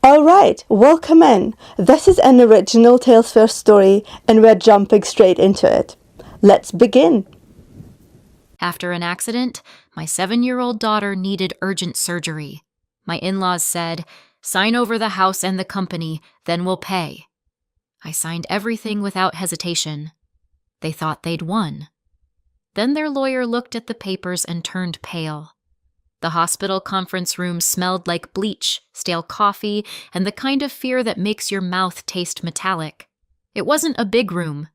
All right, welcome in. This is an original Tales First story, and we're jumping straight into it. Let's begin. After an accident, my 7-year-old daughter needed urgent surgery. My in-laws said, "Sign over the house and the company, then we'll pay." I signed everything without hesitation. They thought they'd won. Then their lawyer looked at the papers and turned pale. The hospital conference room smelled like bleach, stale coffee, and the kind of fear that makes your mouth taste metallic. It wasn't a big room.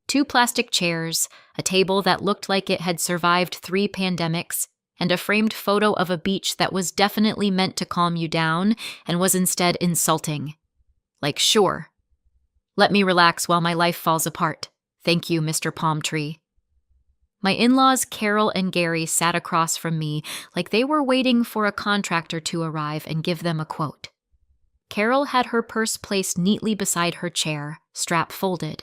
2 plastic chairs, a table that looked like it had survived 3 pandemics, and a framed photo of a beach that was definitely meant to calm you down and was instead insulting. Like, sure. Let me relax while my life falls apart. Thank you, Mr. Palm Tree. My in-laws Carol and Gary sat across from me like they were waiting for a contractor to arrive and give them a quote. Carol had her purse placed neatly beside her chair, strap folded.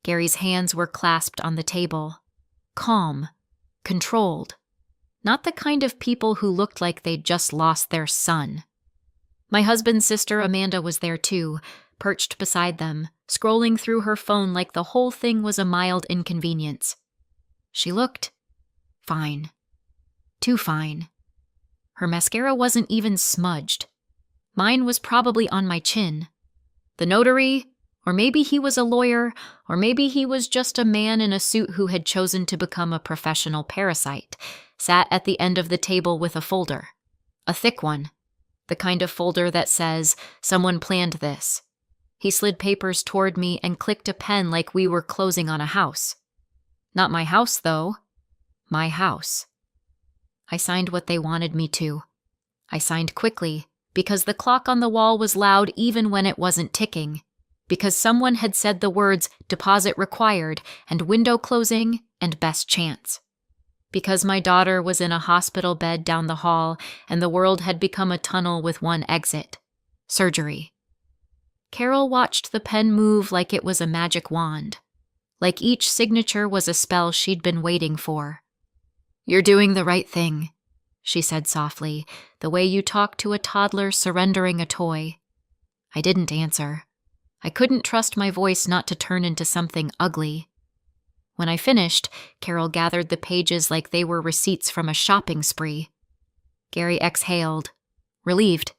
Gary's hands were clasped on the table. Calm. Controlled. Not the kind of people who looked like they'd just lost their son. My husband's sister Amanda was there too, perched beside them, scrolling through her phone like the whole thing was a mild inconvenience. She looked fine. Too fine. Her mascara wasn't even smudged. Mine was probably on my chin. The notary, or maybe he was a lawyer, or maybe he was just a man in a suit who had chosen to become a professional parasite, sat at the end of the table with a folder. A thick one. The kind of folder that says, "Someone planned this." He slid papers toward me and clicked a pen like we were closing on a house. Not my house, though. My house. I signed what they wanted me to. I signed quickly, because the clock on the wall was loud even when it wasn't ticking, because someone had said the words "deposit required" and "window closing" and "best chance." Because my daughter was in a hospital bed down the hall and the world had become a tunnel with one exit. Surgery. Carol watched the pen move like it was a magic wand. Like each signature was a spell she'd been waiting for. "You're doing the right thing," she said softly, the way you talk to a toddler surrendering a toy. I didn't answer. I couldn't trust my voice not to turn into something ugly. When I finished, Carol gathered the pages like they were receipts from a shopping spree. Gary exhaled, relieved.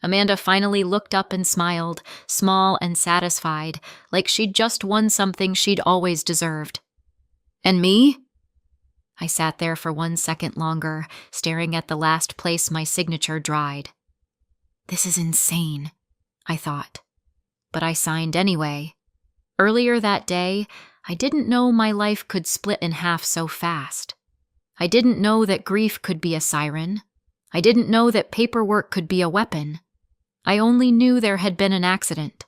Amanda finally looked up and smiled, small and satisfied, like she'd just won something she'd always deserved. "And me?" I sat there for 1 second longer, staring at the last place my signature dried. This is insane, I thought. But I signed anyway. Earlier that day, I didn't know my life could split in half so fast. I didn't know that grief could be a siren. I didn't know that paperwork could be a weapon. I only knew there had been an accident.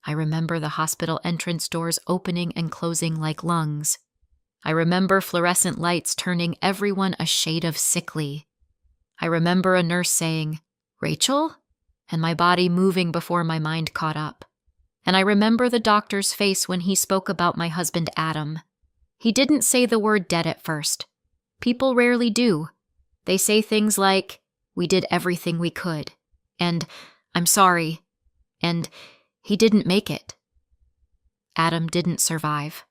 I remember the hospital entrance doors opening and closing like lungs. I remember fluorescent lights turning everyone a shade of sickly. I remember a nurse saying, "Rachel?" and my body moving before my mind caught up. And I remember the doctor's face when he spoke about my husband Adam. He didn't say the word dead at first. People rarely do. They say things like, "We did everything we could," and "I'm sorry," and "he didn't make it." Adam didn't survive.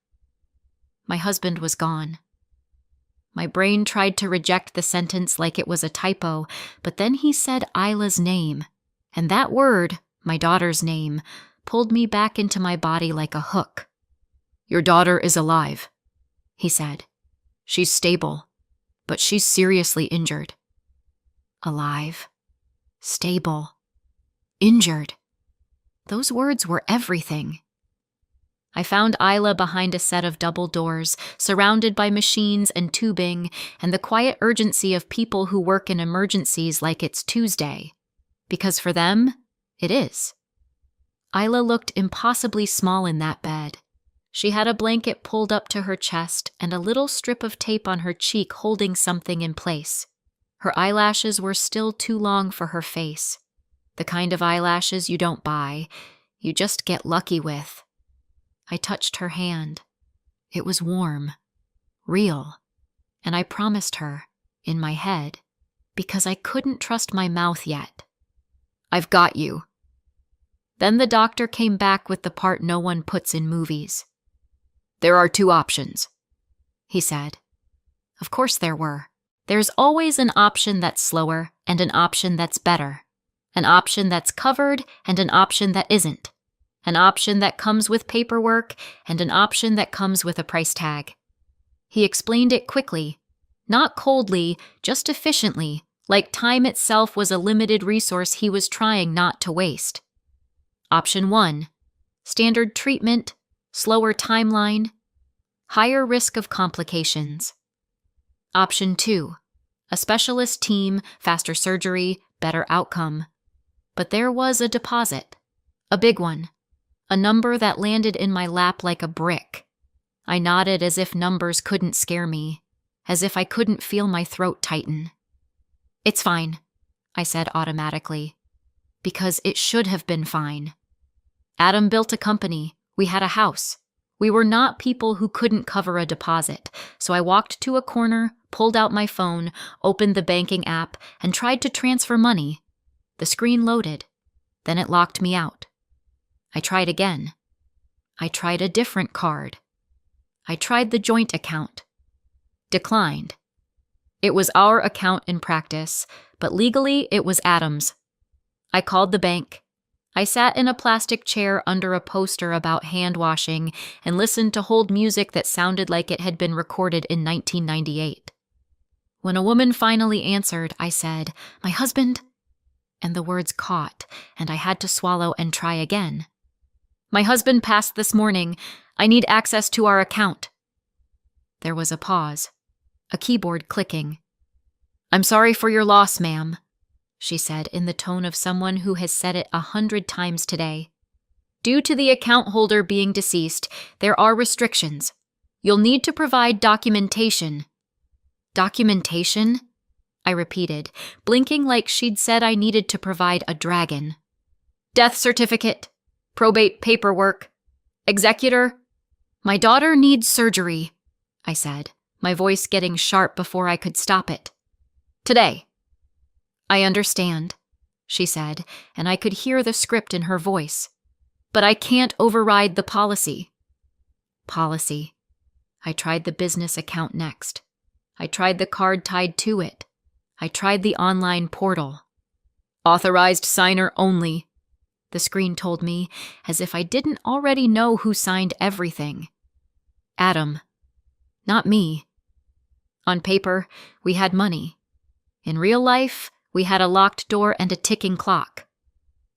My husband was gone. My brain tried to reject the sentence like it was a typo, but then he said Isla's name, and that word, my daughter's name, pulled me back into my body like a hook. "Your daughter is alive," he said. "She's stable, but she's seriously injured." Alive. Stable. Injured. Those words were everything. I found Isla behind a set of double doors, surrounded by machines and tubing, and the quiet urgency of people who work in emergencies like it's Tuesday. Because for them, it is. Isla looked impossibly small in that bed. She had a blanket pulled up to her chest and a little strip of tape on her cheek holding something in place. Her eyelashes were still too long for her face. The kind of eyelashes you don't buy, you just get lucky with. I touched her hand. It was warm, real, and I promised her, in my head, because I couldn't trust my mouth yet. I've got you. Then the doctor came back with the part no one puts in movies. There are two options, he said. Of course there were. There's always an option that's slower and an option that's better. An option that's covered and an option that isn't. An option that comes with paperwork and an option that comes with a price tag. He explained it quickly, not coldly, just efficiently, like time itself was a limited resource he was trying not to waste. Option 1, standard treatment, slower timeline, higher risk of complications. Option 2, a specialist team, faster surgery, better outcome. But there was a deposit, a big one, a number that landed in my lap like a brick. I nodded as if numbers couldn't scare me, as if I couldn't feel my throat tighten. It's fine, I said automatically, because it should have been fine. Adam built a company. We had a house. We were not people who couldn't cover a deposit, so I walked to a corner, pulled out my phone, opened the banking app, and tried to transfer money. The screen loaded. Then it locked me out. I tried again. I tried a different card. I tried the joint account. Declined. It was our account in practice, but legally it was Adam's. I called the bank. I sat in a plastic chair under a poster about hand washing and listened to hold music that sounded like it had been recorded in 1998. When a woman finally answered, I said, "My husband," and the words caught, and I had to swallow and try again. "My husband passed this morning. I need access to our account." There was a pause, a keyboard clicking. "I'm sorry for your loss, ma'am," she said in the tone of someone who has said it 100 times today. "Due to the account holder being deceased, there are restrictions. You'll need to provide documentation." "Documentation?" I repeated, blinking like she'd said I needed to provide a dragon. "Death certificate, probate paperwork, executor." "My daughter needs surgery," I said, my voice getting sharp before I could stop it. "Today." "I understand," she said, and I could hear the script in her voice. "But I can't override the policy." Policy. I tried the business account next. I tried the card tied to it. I tried the online portal. "Authorized signer only," the screen told me, as if I didn't already know who signed everything. Adam. Not me. On paper, we had money. In real life, we had a locked door and a ticking clock.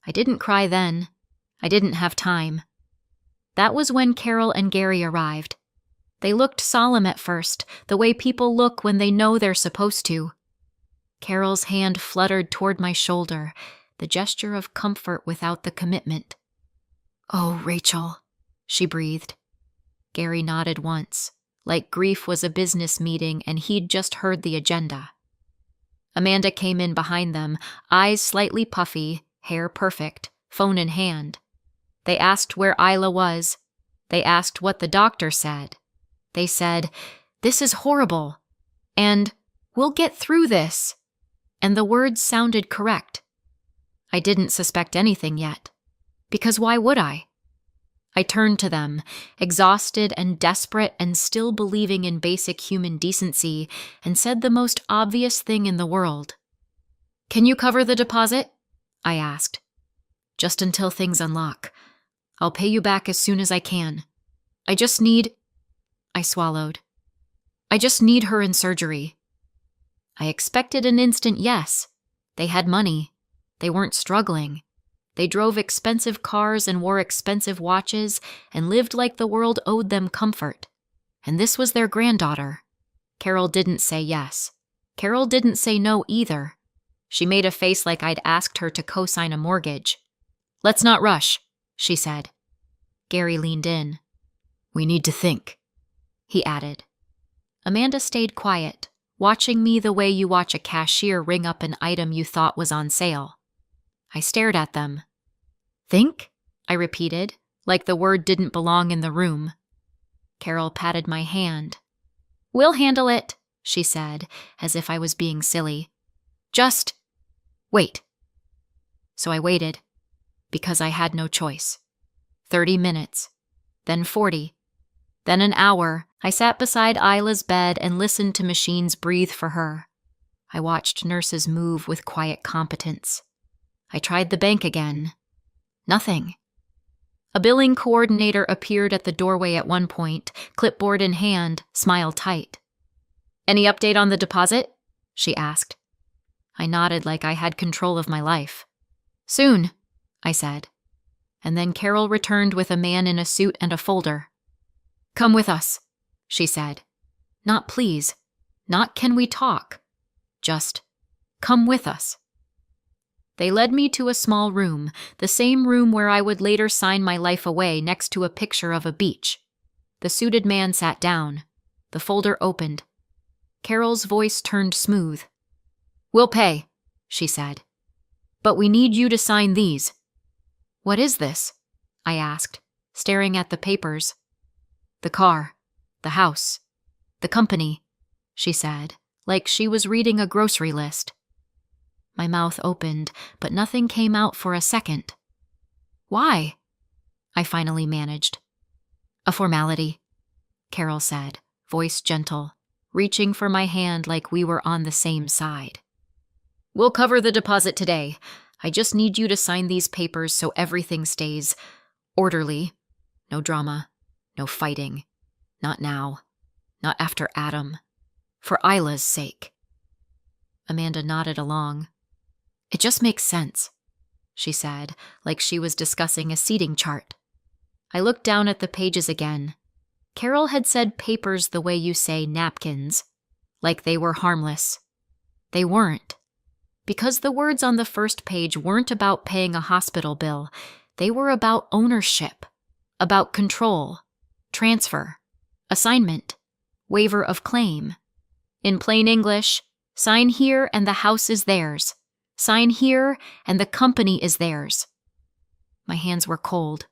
I didn't cry then. I didn't have time. That was when Carol and Gary arrived. They looked solemn at first, the way people look when they know they're supposed to. Carol's hand fluttered toward my shoulder, the gesture of comfort without the commitment. "Oh, Rachel," she breathed. Gary nodded once, like grief was a business meeting and he'd just heard the agenda. Amanda came in behind them, eyes slightly puffy, hair perfect, phone in hand. They asked where Isla was. They asked what the doctor said. They said, "This is horrible," and "We'll get through this." And the words sounded correct. I didn't suspect anything yet, because why would I? I turned to them, exhausted and desperate and still believing in basic human decency, and said the most obvious thing in the world. "Can you cover the deposit?" I asked. "Just until things unlock. I'll pay you back as soon as I can. I just need—" I swallowed. "I just need her in surgery." I expected an instant yes. They had money. They weren't struggling. They drove expensive cars and wore expensive watches and lived like the world owed them comfort. And this was their granddaughter. Carol didn't say yes. Carol didn't say no either. She made a face like I'd asked her to co-sign a mortgage. "Let's not rush," she said. Gary leaned in. "We need to think," he added. Amanda stayed quiet, watching me the way you watch a cashier ring up an item you thought was on sale. I stared at them. "Think?" I repeated, like the word didn't belong in the room. Carol patted my hand. "We'll handle it," she said, as if I was being silly. "Just wait." So I waited, because I had no choice. 30 minutes, then 40, then an hour. I sat beside Isla's bed and listened to machines breathe for her. I watched nurses move with quiet competence. I tried the bank again. Nothing. A billing coordinator appeared at the doorway at one point, clipboard in hand, smile tight. "Any update on the deposit?" she asked. I nodded like I had control of my life. "Soon," I said. And then Carol returned with a man in a suit and a folder. "Come with us," she said. Not please, not can we talk. Just, come with us. They led me to a small room, the same room where I would later sign my life away next to a picture of a beach. The suited man sat down. The folder opened. Carol's voice turned smooth. "We'll pay," she said. "But we need you to sign these." "What is this?" I asked, staring at the papers. "The car, the house, the company," she said, like she was reading a grocery list. My mouth opened, but nothing came out for a second. "Why?" I finally managed. "A formality," Carol said, voice gentle, reaching for my hand like we were on the same side. "We'll cover the deposit today. I just need you to sign these papers so everything stays orderly. No drama, no fighting. Not now. Not after Adam. For Isla's sake." Amanda nodded along. "It just makes sense," she said, like she was discussing a seating chart. I looked down at the pages again. Carol had said papers the way you say napkins, like they were harmless. They weren't. Because the words on the first page weren't about paying a hospital bill, they were about ownership, about control, transfer, assignment, waiver of claim. In plain English, sign here and the house is theirs. Sign here and the company is theirs. My hands were cold.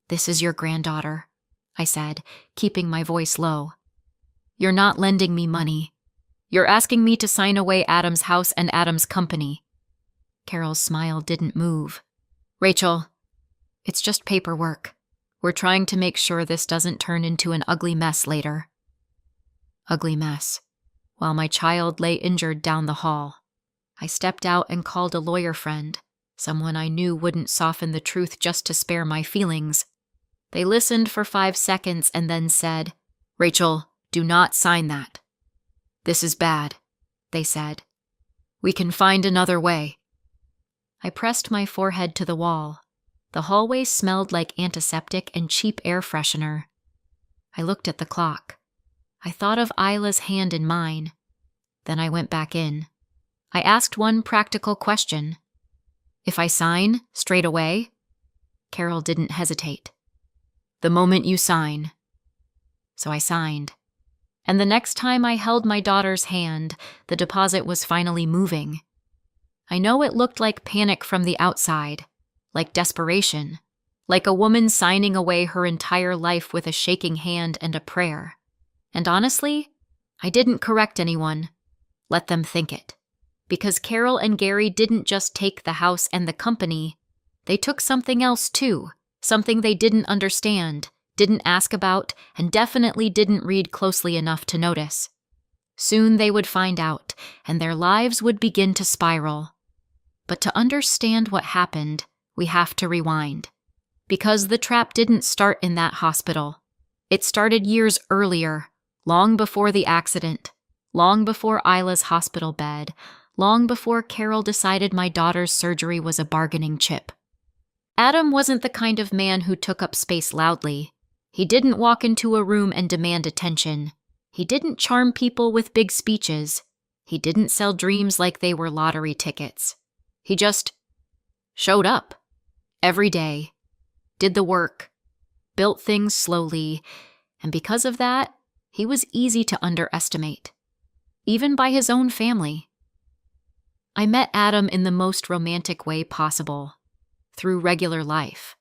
"This is your granddaughter," I said, keeping my voice low. "You're not lending me money. You're asking me to sign away Adam's house and Adam's company." Carol's smile didn't move. "Rachel, it's just paperwork. We're trying to make sure this doesn't turn into an ugly mess later." Ugly mess. While my child lay injured down the hall. I stepped out and called a lawyer friend, someone I knew wouldn't soften the truth just to spare my feelings. They listened for 5 seconds and then said, "Rachel, do not sign that." "This is bad," they said. "We can find another way." I pressed my forehead to the wall. The hallway smelled like antiseptic and cheap air freshener. I looked at the clock. I thought of Isla's hand in mine. Then I went back in. I asked one practical question. "If I sign, straight away?" Carol didn't hesitate. "The moment you sign." So I signed. And the next time I held my daughter's hand, the deposit was finally moving. I know it looked like panic from the outside, like desperation, like a woman signing away her entire life with a shaking hand and a prayer. And honestly, I didn't correct anyone. Let them think it. Because Carol and Gary didn't just take the house and the company, they took something else too, something they didn't understand, didn't ask about, and definitely didn't read closely enough to notice. Soon they would find out, and their lives would begin to spiral. But to understand what happened, we have to rewind. Because the trap didn't start in that hospital. It started years earlier, long before the accident, long before Isla's hospital bed, long before Carol decided my daughter's surgery was a bargaining chip. Adam wasn't the kind of man who took up space loudly. He didn't walk into a room and demand attention. He didn't charm people with big speeches. He didn't sell dreams like they were lottery tickets. He just showed up every day, did the work, built things slowly, and because of that, he was easy to underestimate, even by his own family. I met Adam in the most romantic way possible, through regular life.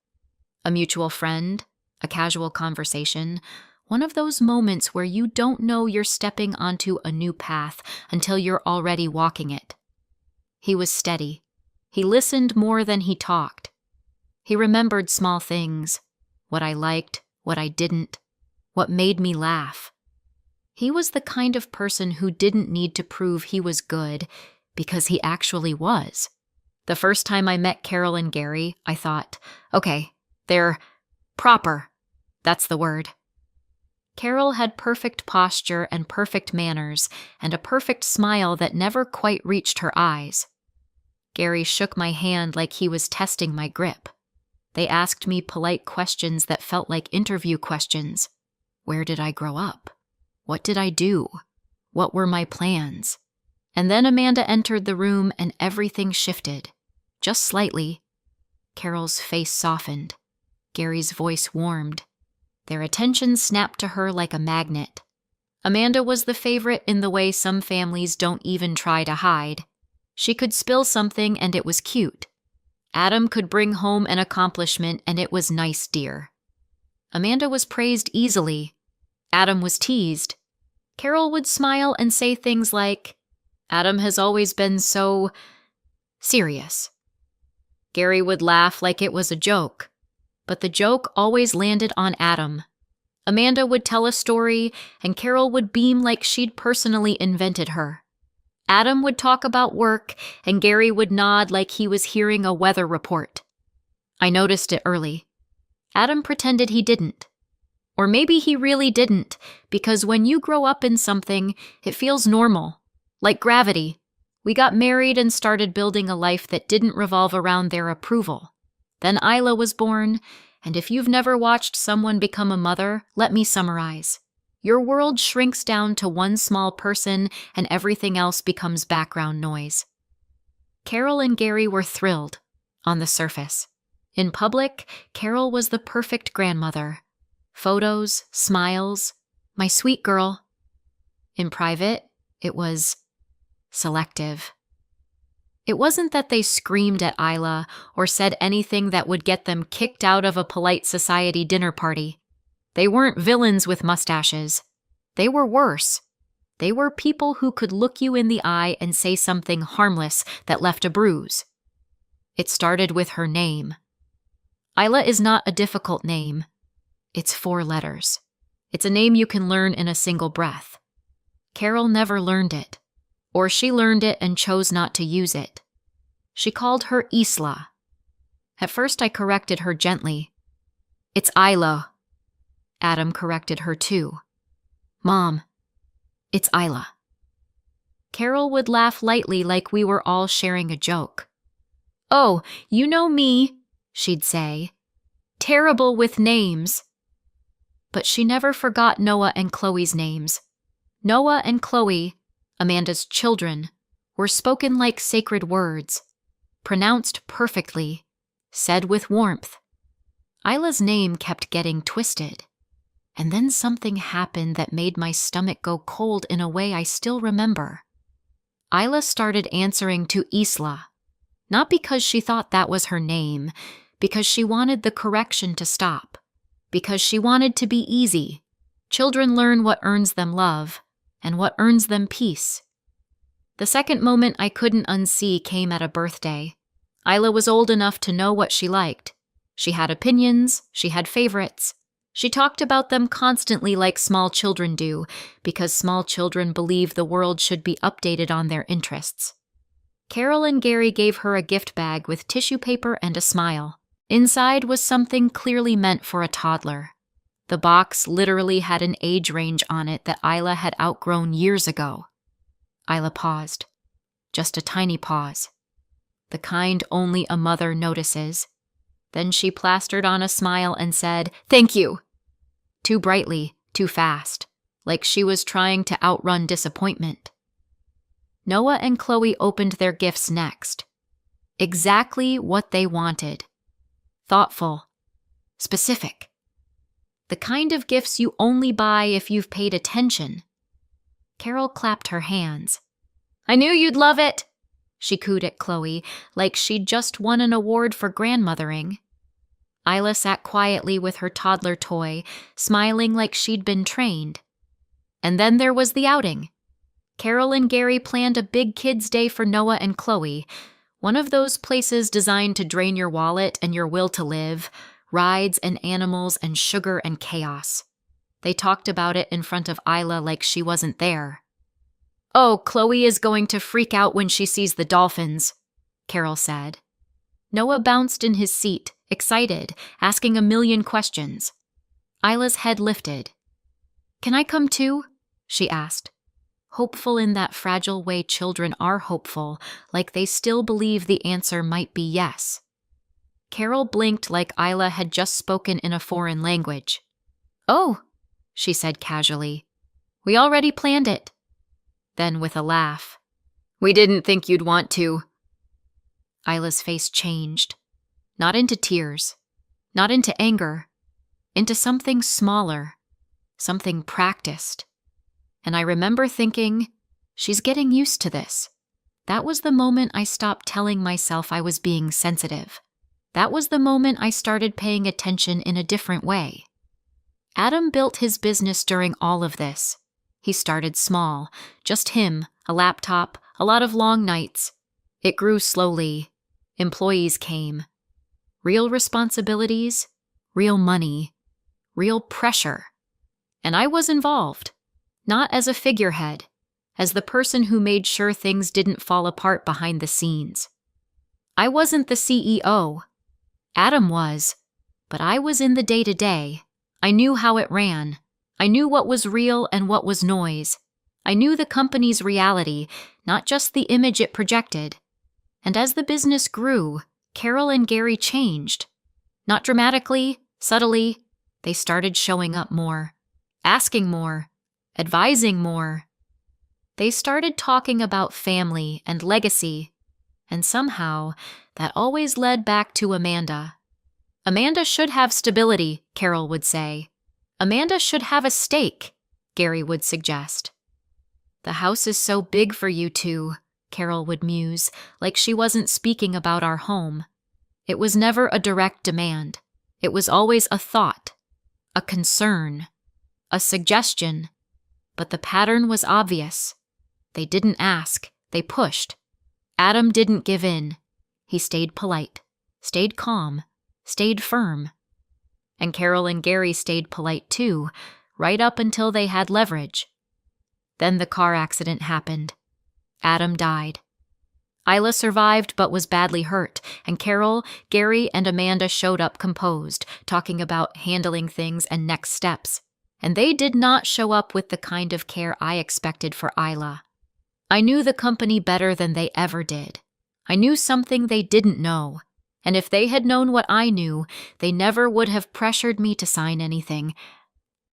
A mutual friend, a casual conversation, one of those moments where you don't know you're stepping onto a new path until you're already walking it. He was steady. He listened more than he talked. He remembered small things, what I liked, what I didn't, what made me laugh. He was the kind of person who didn't need to prove he was good because he actually was. The first time I met Carol and Gary, I thought, okay, they're proper. That's the word. Carol had perfect posture and perfect manners and a perfect smile that never quite reached her eyes. Gary shook my hand like he was testing my grip. They asked me polite questions that felt like interview questions. Where did I grow up? What did I do? What were my plans? And then Amanda entered the room and everything shifted. Just slightly. Carol's face softened. Gary's voice warmed. Their attention snapped to her like a magnet. Amanda was the favorite in the way some families don't even try to hide. She could spill something and it was cute. Adam could bring home an accomplishment and it was nice, dear. Amanda was praised easily. Adam was teased. Carol would smile and say things like, Adam has always been so serious. Gary would laugh like it was a joke, but the joke always landed on Adam. Amanda would tell a story and Carol would beam like she'd personally invented her. Adam would talk about work and Gary would nod like he was hearing a weather report. I noticed it early. Adam pretended he didn't. Or maybe he really didn't, because when you grow up in something, it feels normal. Like gravity. We got married and started building a life that didn't revolve around their approval. Then Isla was born, and if you've never watched someone become a mother, let me summarize. Your world shrinks down to one small person and everything else becomes background noise. Carol and Gary were thrilled, on the surface. In public, Carol was the perfect grandmother. Photos, smiles, my sweet girl. In private, it was selective. It wasn't that they screamed at Isla or said anything that would get them kicked out of a polite society dinner party. They weren't villains with mustaches. They were worse. They were people who could look you in the eye and say something harmless that left a bruise. It started with her name. Isla is not a difficult name. It's 4 letters. It's a name you can learn in a single breath. Carol never learned it. Or she learned it and chose not to use it. She called her Isla. At first I corrected her gently. It's Isla. Adam corrected her too. Mom, it's Isla. Carol would laugh lightly like we were all sharing a joke. Oh, you know me, she'd say. Terrible with names. But she never forgot Noah and Chloe's names. Noah and Chloe, Amanda's children, were spoken like sacred words, pronounced perfectly, said with warmth. Isla's name kept getting twisted, and then something happened that made my stomach go cold in a way I still remember. Isla started answering to Isla, not because she thought that was her name, because she wanted the correction to stop, because she wanted to be easy. Children learn what earns them love, and what earns them peace. The second moment I couldn't unsee came at a birthday. Isla was old enough to know what she liked. She had opinions, she had favorites. She talked about them constantly like small children do, because small children believe the world should be updated on their interests. Carol and Gary gave her a gift bag with tissue paper and a smile. Inside was something clearly meant for a toddler. The box literally had an age range on it that Isla had outgrown years ago. Isla paused. Just a tiny pause. The kind only a mother notices. Then she plastered on a smile and said, "Thank you." Too brightly, too fast, like she was trying to outrun disappointment. Noah and Chloe opened their gifts next. Exactly what they wanted. Thoughtful. Specific. The kind of gifts you only buy if you've paid attention. Carol clapped her hands. "I knew you'd love it," she cooed at Chloe, like she'd just won an award for grandmothering. Isla sat quietly with her toddler toy, smiling like she'd been trained. And then there was the outing. Carol and Gary planned a big kids' day for Noah and Chloe, One of those places designed to drain your wallet and your will to live, rides and animals and sugar and chaos. They talked about it in front of Isla like she wasn't there. "Oh, Chloe is going to freak out when she sees the dolphins," Carol said. Noah bounced in his seat, excited, asking a million questions. Isla's head lifted. "Can I come too?" she asked, hopeful in that fragile way children are hopeful, like they still believe the answer might be yes. Carol blinked like Isla had just spoken in a foreign language. "Oh," she said casually. "We already planned it." Then with a laugh, "We didn't think you'd want to." Isla's face changed. Not into tears, not into anger, into something smaller, something practiced. And I remember thinking, she's getting used to this. That was the moment I stopped telling myself I was being sensitive. That was the moment I started paying attention in a different way. Adam built his business during all of this. He started small, just him, a laptop, a lot of long nights. It grew slowly. Employees came. Real responsibilities, real money, real pressure. And I was involved, not as a figurehead, as the person who made sure things didn't fall apart behind the scenes. I wasn't the CEO. Adam was, but I was in the day-to-day. I knew how it ran. I knew what was real and what was noise. I knew the company's reality, not just the image it projected. And as the business grew, Carol and Gary changed. Not dramatically, subtly, they started showing up more, asking more, advising more. They started talking about family and legacy, and somehow that always led back to Amanda. Amanda should have stability, Carol would say. Amanda should have a stake, Gary would suggest. The house is so big for you two, Carol would muse, like she wasn't speaking about our home. It was never a direct demand. It was always a thought, a concern, a suggestion. But the pattern was obvious. They didn't ask, they pushed. Adam didn't give in. He stayed polite, stayed calm, stayed firm. And Carol and Gary stayed polite too, right up until they had leverage. Then the car accident happened. Adam died. Isla survived but was badly hurt, and Carol, Gary, and Amanda showed up composed, talking about handling things and next steps. And they did not show up with the kind of care I expected for Isla. I knew the company better than they ever did. I knew something they didn't know. And if they had known what I knew, they never would have pressured me to sign anything.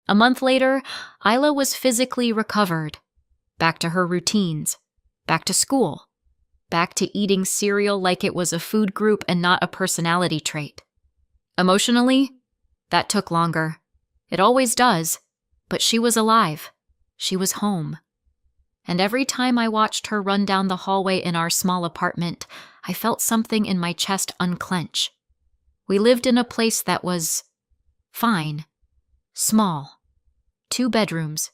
A month later, Isla was physically recovered. Back to her routines. Back to school. Back to eating cereal like it was a food group and not a personality trait. Emotionally, that took longer. It always does. But she was alive. She was home. And every time I watched her run down the hallway in our small apartment, I felt something in my chest unclench. We lived in a place that was fine, small. 2 bedrooms,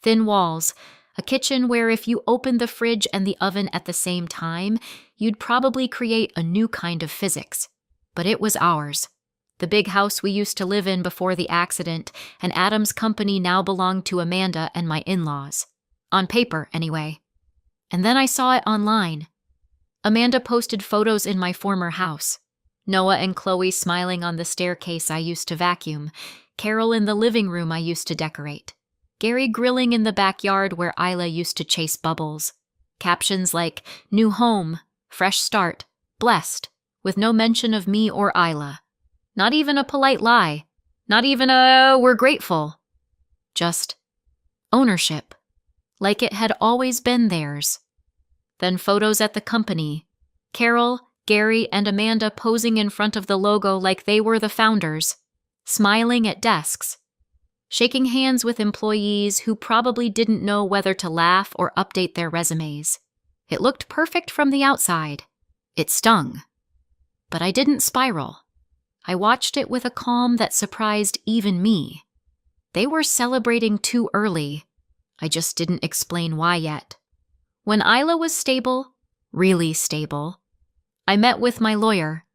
thin walls, a kitchen where if you opened the fridge and the oven at the same time, you'd probably create a new kind of physics. But it was ours. The big house we used to live in before the accident, and Adam's company now belonged to Amanda and my in-laws. On paper, anyway. And then I saw it online. Amanda posted photos in my former house. Noah and Chloe smiling on the staircase I used to vacuum. Carol in the living room I used to decorate. Gary grilling in the backyard where Isla used to chase bubbles. Captions like, "New home, fresh start, blessed," with no mention of me or Isla. Not even a polite lie. Not even a, "we're grateful." Just ownership. Like it had always been theirs. Then photos at the company. Carol, Gary, and Amanda posing in front of the logo like they were the founders. Smiling at desks. Shaking hands with employees who probably didn't know whether to laugh or update their resumes. It looked perfect from the outside. It stung. But I didn't spiral. I watched it with a calm that surprised even me. They were celebrating too early. I just didn't explain why yet. When Isla was stable, really stable, I met with my lawyer.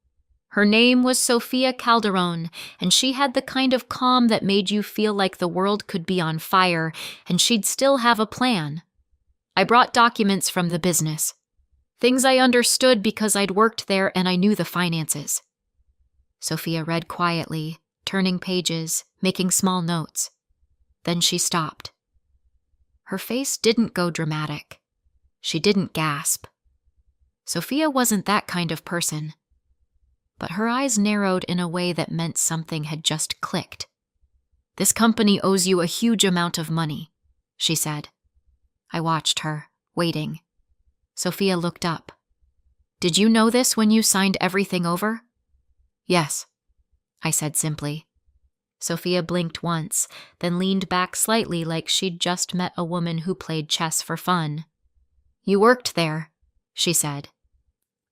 Her name was Sophia Calderon, and she had the kind of calm that made you feel like the world could be on fire and she'd still have a plan. I brought documents from the business. Things I understood because I'd worked there and I knew the finances. Sophia read quietly, turning pages, making small notes. Then she stopped. Her face didn't go dramatic. She didn't gasp. Sophia wasn't that kind of person. But her eyes narrowed in a way that meant something had just clicked. "This company owes you a huge amount of money," she said. I watched her, waiting. Sophia looked up. "Did you know this when you signed everything over?" "Yes," I said simply. Sophia blinked once, then leaned back slightly like she'd just met a woman who played chess for fun. "You worked there," she said.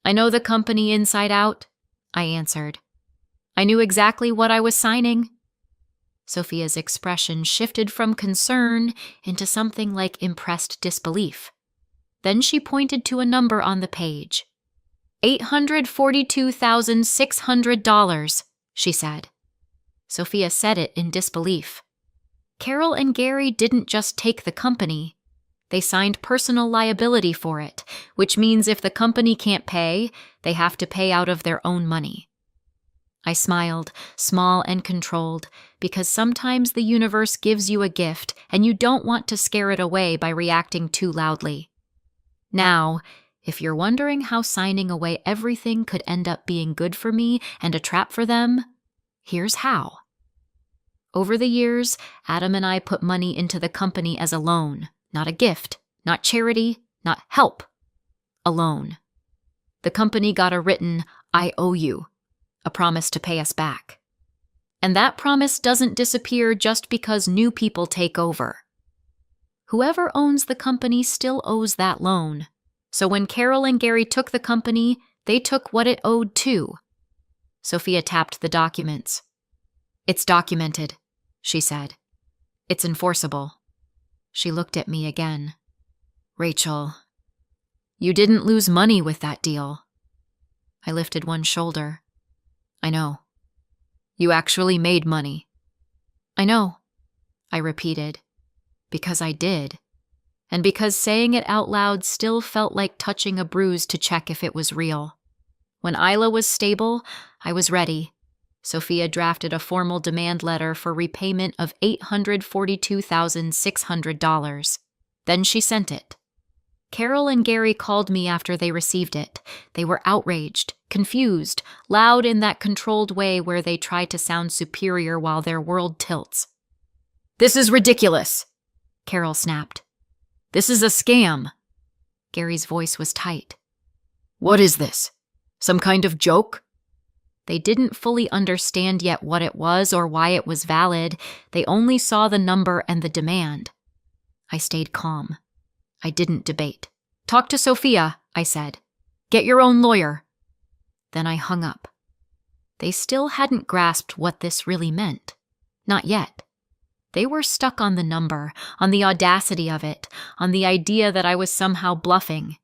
"I know the company inside out," I answered. "I knew exactly what I was signing." Sophia's expression shifted from concern into something like impressed disbelief. Then she pointed to a number on the page. $842,600, she said. Sophia said it in disbelief. Carol and Gary didn't just take the company. They signed personal liability for it, which means if the company can't pay, they have to pay out of their own money. I smiled, small and controlled, because sometimes the universe gives you a gift and you don't want to scare it away by reacting too loudly. Now, if you're wondering how signing away everything could end up being good for me and a trap for them, here's how. Over the years, Adam and I put money into the company as a loan, not a gift, not charity, not help. A loan. The company got a written, "I owe you," a promise to pay us back. And that promise doesn't disappear just because new people take over. Whoever owns the company still owes that loan. So when Carol and Gary took the company, they took what it owed too. Sophia tapped the documents. "It's documented," she said. "It's enforceable." She looked at me again. "Rachel, you didn't lose money with that deal." I lifted one shoulder. "I know. You actually made money." "I know," I repeated. Because I did. And because saying it out loud still felt like touching a bruise to check if it was real. When Isla was stable, I was ready. Sophia drafted a formal demand letter for repayment of $842,600. Then she sent it. Carol and Gary called me after they received it. They were outraged, confused, loud in that controlled way where they try to sound superior while their world tilts. "This is ridiculous," Carol snapped. "This is a scam." Gary's voice was tight. "What is this? Some kind of joke?" They didn't fully understand yet what it was or why it was valid. They only saw the number and the demand. I stayed calm. I didn't debate. "Talk to Sophia," I said. "Get your own lawyer." Then I hung up. They still hadn't grasped what this really meant. Not yet. They were stuck on the number, on the audacity of it, on the idea that I was somehow bluffing.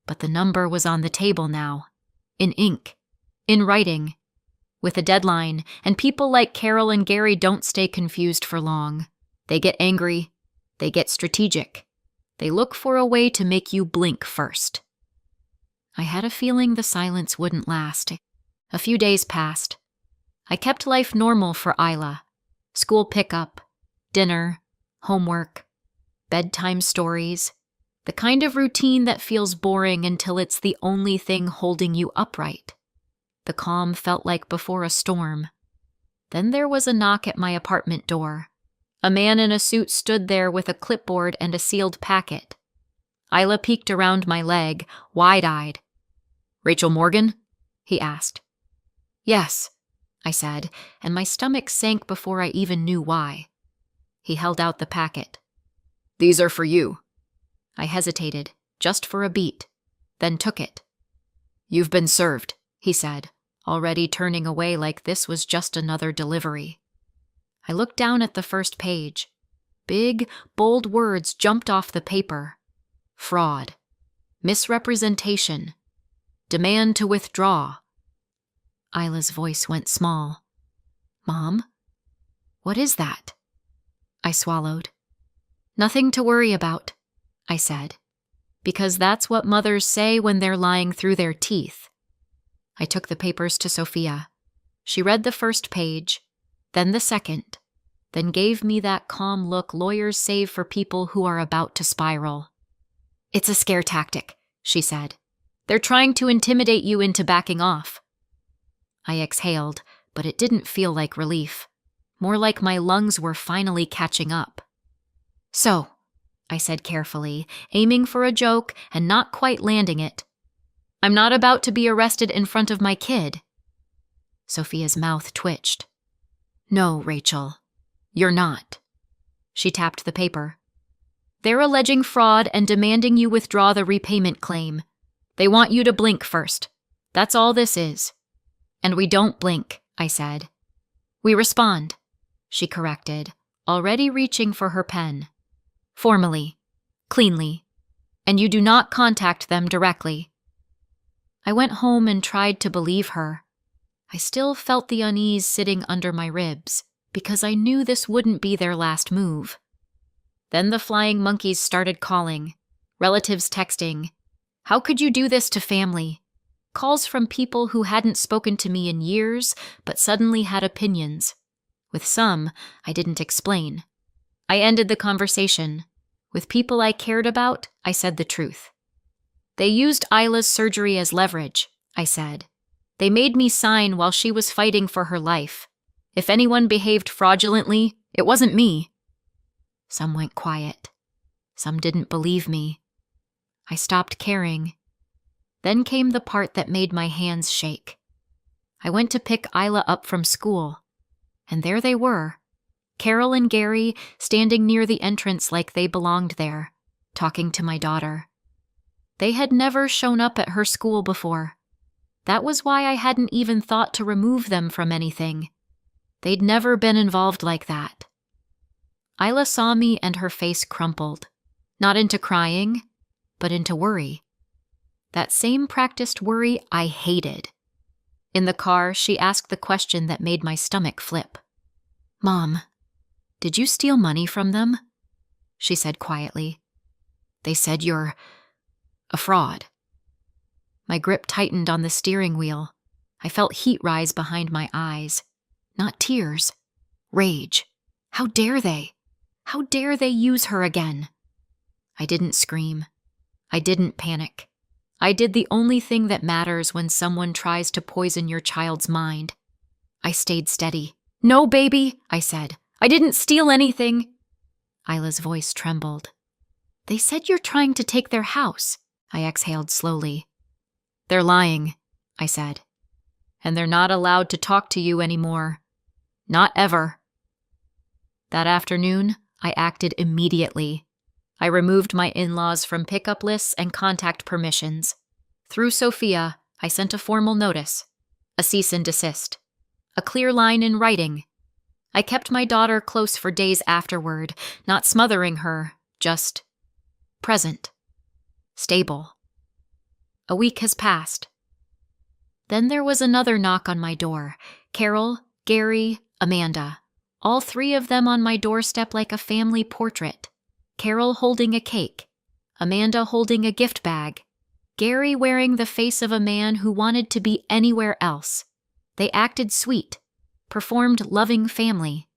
But the number was on the table now. In ink. In writing. With a deadline, and people like Carol and Gary don't stay confused for long. They get angry. They get strategic. They look for a way to make you blink first. I had a feeling the silence wouldn't last. A few days passed. I kept life normal for Isla. School pickup, dinner, homework, bedtime stories, the kind of routine that feels boring until it's the only thing holding you upright. The calm felt like before a storm. Then there was a knock at my apartment door. A man in a suit stood there with a clipboard and a sealed packet. Isla peeked around my leg, wide-eyed. "Rachel Morgan?" he asked. "Yes," I said, and my stomach sank before I even knew why. He held out the packet. "These are for you." I hesitated, just for a beat, then took it. "You've been served," he said, already turning away like this was just another delivery. I looked down at the first page. Big, bold words jumped off the paper. Fraud. Misrepresentation. Demand to withdraw. Isla's voice went small. Mom? What is that? I swallowed. Nothing to worry about, I said, because that's what mothers say when they're lying through their teeth. I took the papers to Sophia. She read the first page, then the second, then gave me that calm look lawyers save for people who are about to spiral. It's a scare tactic, she said. They're trying to intimidate you into backing off. I exhaled, but it didn't feel like relief. More like my lungs were finally catching up. So, I said carefully, aiming for a joke and not quite landing it. I'm not about to be arrested in front of my kid. Sophia's mouth twitched. No, Rachel, you're not. She tapped the paper. They're alleging fraud and demanding you withdraw the repayment claim. They want you to blink first. That's all this is. And we don't blink, I said. We respond, she corrected, already reaching for her pen. Formally, cleanly, and you do not contact them directly. I went home and tried to believe her. I still felt the unease sitting under my ribs, because I knew this wouldn't be their last move. Then the flying monkeys started calling, relatives texting. How could you do this to family? Calls from people who hadn't spoken to me in years, but suddenly had opinions. With some, I didn't explain. I ended the conversation. With people I cared about, I said the truth. They used Isla's surgery as leverage, I said. They made me sign while she was fighting for her life. If anyone behaved fraudulently, it wasn't me. Some went quiet. Some didn't believe me. I stopped caring. Then came the part that made my hands shake. I went to pick Isla up from school, and there they were, Carol and Gary standing near the entrance like they belonged there, talking to my daughter. They had never shown up at her school before. That was why I hadn't even thought to remove them from anything. They'd never been involved like that. Isla saw me and her face crumpled, not into crying, but into worry. That same practiced worry I hated. In the car, she asked the question that made my stomach flip. Mom, did you steal money from them? She said quietly. They said you're a fraud. My grip tightened on the steering wheel. I felt heat rise behind my eyes. Not tears. Rage. How dare they? How dare they use her again? I didn't scream. I didn't panic. I did the only thing that matters when someone tries to poison your child's mind. I stayed steady. No, baby, I said. I didn't steal anything. Isla's voice trembled. They said you're trying to take their house. I exhaled slowly. They're lying, I said. And they're not allowed to talk to you anymore. Not ever. That afternoon, I acted immediately. I removed my in-laws from pickup lists and contact permissions. Through Sophia, I sent a formal notice, a cease and desist, a clear line in writing. I kept my daughter close for days afterward, not smothering her, just present, stable. A week has passed. Then there was another knock on my door. Carol, Gary, Amanda, all three of them on my doorstep like a family portrait. Carol holding a cake, Amanda holding a gift bag, Gary wearing the face of a man who wanted to be anywhere else. They acted sweet, performed loving family.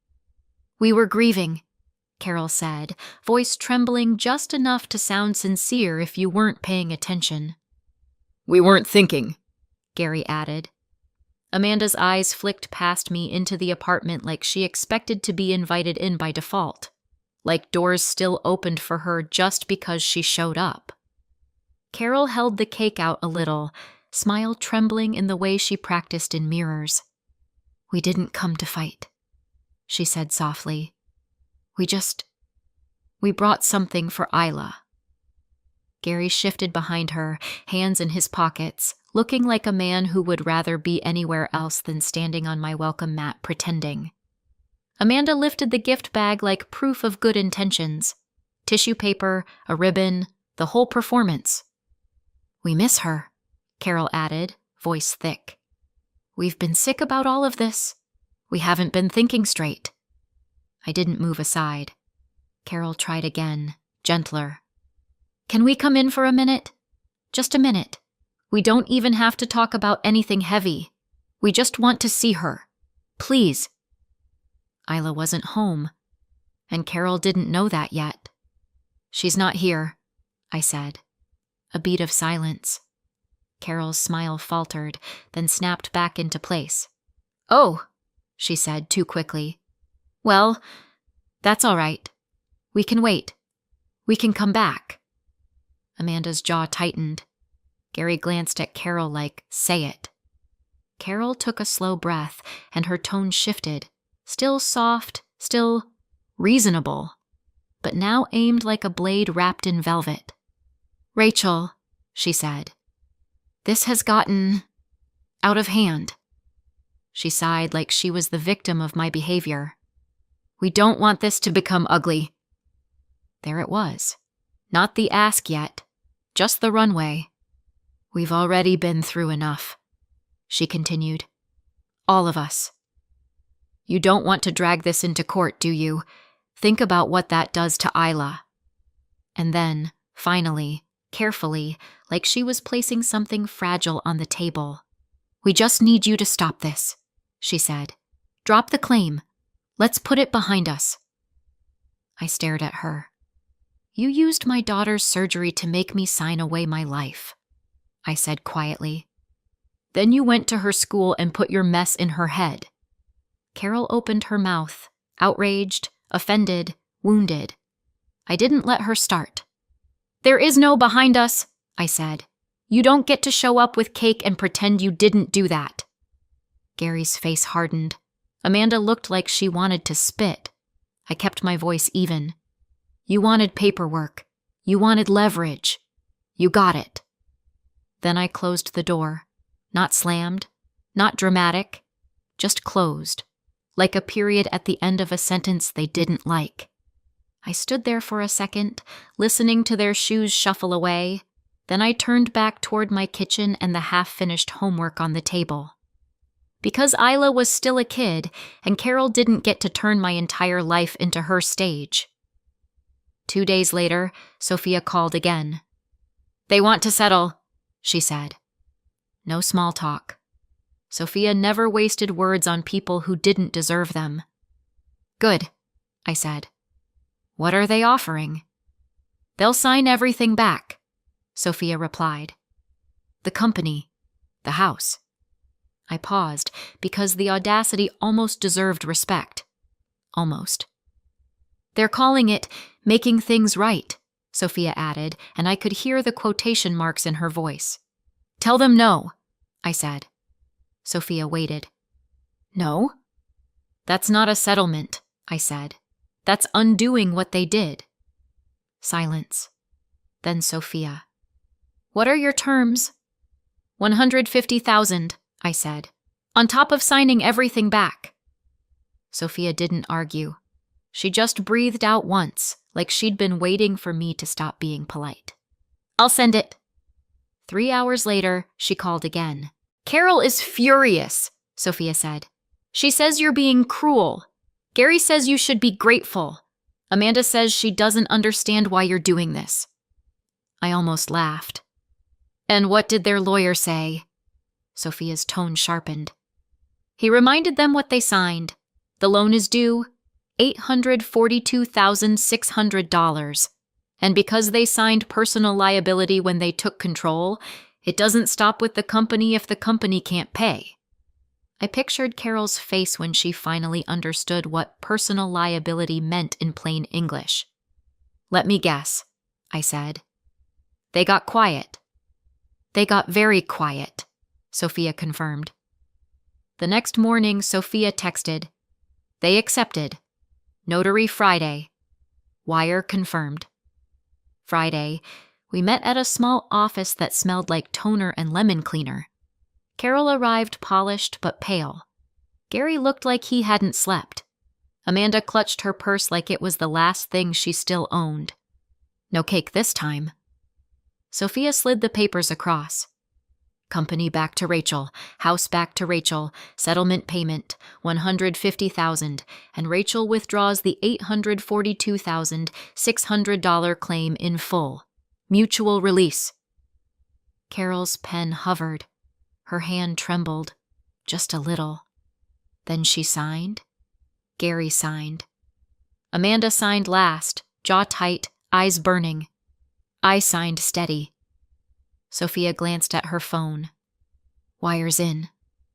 We were grieving, Carol said, voice trembling just enough to sound sincere if you weren't paying attention. We weren't thinking, Gary added. Amanda's eyes flicked past me into the apartment like she expected to be invited in by default. Like doors still opened for her just because she showed up. Carol held the cake out a little, smile trembling in the way she practiced in mirrors. We didn't come to fight, she said softly. We brought something for Isla. Gary shifted behind her, hands in his pockets, looking like a man who would rather be anywhere else than standing on my welcome mat pretending. Amanda lifted the gift bag like proof of good intentions. Tissue paper, a ribbon, the whole performance. We miss her, Carol added, voice thick. We've been sick about all of this. We haven't been thinking straight. I didn't move aside. Carol tried again, gentler. Can we come in for a minute? Just a minute. We don't even have to talk about anything heavy. We just want to see her. Please. Isla wasn't home, and Carol didn't know that yet. She's not here, I said. A beat of silence. Carol's smile faltered, then snapped back into place. Oh, she said too quickly. Well, that's all right. We can wait. We can come back. Amanda's jaw tightened. Gary glanced at Carol like, say it. Carol took a slow breath, and her tone shifted, still soft, still reasonable, but now aimed like a blade wrapped in velvet. Rachel, she said, this has gotten out of hand. She sighed like she was the victim of my behavior. We don't want this to become ugly. There it was. Not the ask yet, just the runway. We've already been through enough, she continued. All of us. You don't want to drag this into court, do you? Think about what that does to Isla. And then, finally, carefully, like she was placing something fragile on the table. We just need you to stop this, she said. Drop the claim. Let's put it behind us. I stared at her. You used my daughter's surgery to make me sign away my life, I said quietly. Then you went to her school and put your mess in her head. Carol opened her mouth, outraged, offended, wounded. I didn't let her start. There is no behind us, I said. You don't get to show up with cake and pretend you didn't do that. Gary's face hardened. Amanda looked like she wanted to spit. I kept my voice even. You wanted paperwork. You wanted leverage. You got it. Then I closed the door. Not slammed, not dramatic, just closed, like a period at the end of a sentence they didn't like. I stood there for a second, listening to their shoes shuffle away. Then I turned back toward my kitchen and the half-finished homework on the table. Because Isla was still a kid, and Carol didn't get to turn my entire life into her stage. 2 days later, Sophia called again. They want to settle, she said. No small talk. Sophia never wasted words on people who didn't deserve them. Good, I said. What are they offering? They'll sign everything back, Sophia replied. The company, the house. I paused because the audacity almost deserved respect. Almost. They're calling it making things right, Sophia added, and I could hear the quotation marks in her voice. Tell them no, I said. Sophia waited. No? That's not a settlement, I said. That's undoing what they did. Silence. Then Sophia. What are your terms? 150,000, I said, on top of signing everything back. Sophia didn't argue. She just breathed out once, like she'd been waiting for me to stop being polite. I'll send it. 3 hours later, she called again. Carol is furious, Sophia said. She says you're being cruel. Gary says you should be grateful. Amanda says she doesn't understand why you're doing this. I almost laughed. And what did their lawyer say? Sophia's tone sharpened. He reminded them what they signed. The loan is due $842,600. And because they signed personal liability when they took control, it doesn't stop with the company if the company can't pay. I pictured Carol's face when she finally understood what personal liability meant in plain English. Let me guess, I said. They got quiet. They got very quiet, Sophia confirmed. The next morning, Sophia texted. They accepted. Notary Friday. Wire confirmed. Friday, we met at a small office that smelled like toner and lemon cleaner. Carol arrived polished but pale. Gary looked like he hadn't slept. Amanda clutched her purse like it was the last thing she still owned. No cake this time. Sophia slid the papers across. Company back to Rachel, house back to Rachel, settlement payment, $150,000, and Rachel withdraws the $842,600 claim in full. Mutual release. Carol's pen hovered. Her hand trembled, just a little. Then she signed. Gary signed. Amanda signed last, jaw tight, eyes burning. I signed steady. Sophia glanced at her phone. "Wire's in,"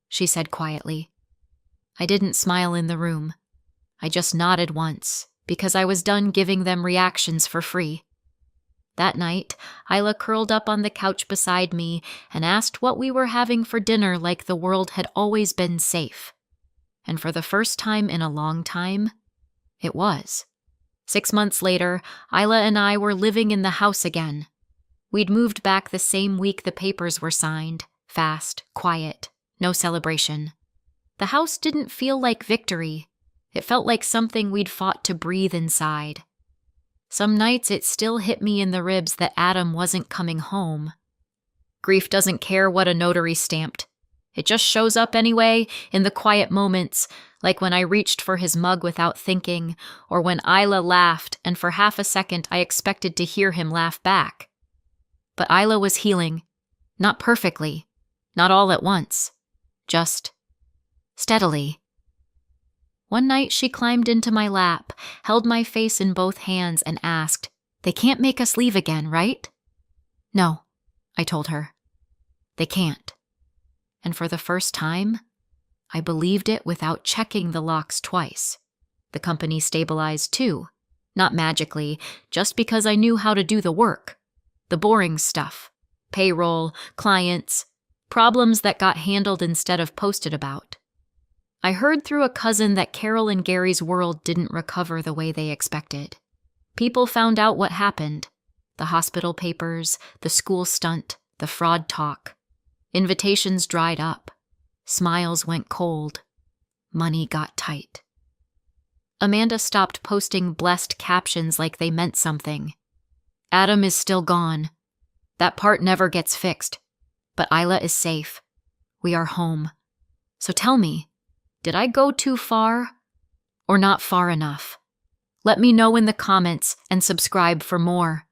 she said quietly. I didn't smile in the room. I just nodded once, because I was done giving them reactions for free. That night, Isla curled up on the couch beside me and asked what we were having for dinner like the world had always been safe. And for the first time in a long time, it was. 6 months later, Isla and I were living in the house again. We'd moved back the same week the papers were signed, fast, quiet, no celebration. The house didn't feel like victory. It felt like something we'd fought to breathe inside. Some nights it still hit me in the ribs that Adam wasn't coming home. Grief doesn't care what a notary stamped. It just shows up anyway, in the quiet moments, like when I reached for his mug without thinking, or when Isla laughed and for half a second I expected to hear him laugh back. But Isla was healing. Not perfectly. Not all at once. Just steadily. One night she climbed into my lap, held my face in both hands, and asked, "They can't make us leave again, right?" "No," I told her. "They can't." And for the first time, I believed it without checking the locks twice. The company stabilized too. Not magically, just because I knew how to do the work. The boring stuff. Payroll, clients, problems that got handled instead of posted about. I heard through a cousin that Carol and Gary's world didn't recover the way they expected. People found out what happened. The hospital papers, the school stunt, the fraud talk. Invitations dried up. Smiles went cold. Money got tight. Amanda stopped posting blessed captions like they meant something. Adam is still gone. That part never gets fixed. But Isla is safe. We are home. So tell me, did I go too far or not far enough? Let me know in the comments and subscribe for more.